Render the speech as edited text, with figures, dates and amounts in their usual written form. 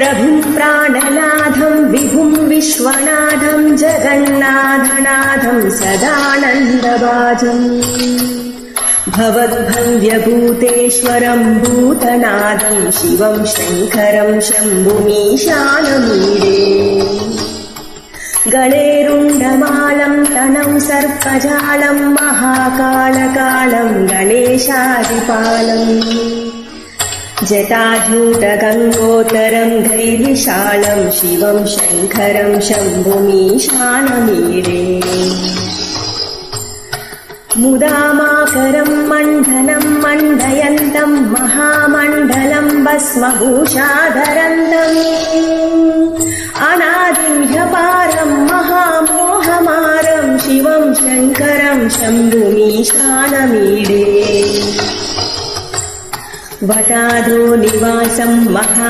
प्रभुं प्राणनाथं विभुं विश्वनाथं जगन्नाथनाथं सदानन्दभाजम् भवद्भव्यभूतेश्वरं भूतनाथं शिवं शङ्करं शम्भुमीशानमीडे गणेरुण्डमालं तनौ सर्पजालं महाकालकालं गणेशादिपालम् जटाजूटगङ्गोत्तरं धैर्यशालं शिवं शङ्करं शम्भुमीशानमीडे मुदामाकरं मण्डनं मण्डयन्तं महामण्डलं भस्मभूषाधरन्तम् अनादिं ह्यपारं महामोहमारं शिवं शङ्करं शम्भुमीशानमीडे वटादो निवासं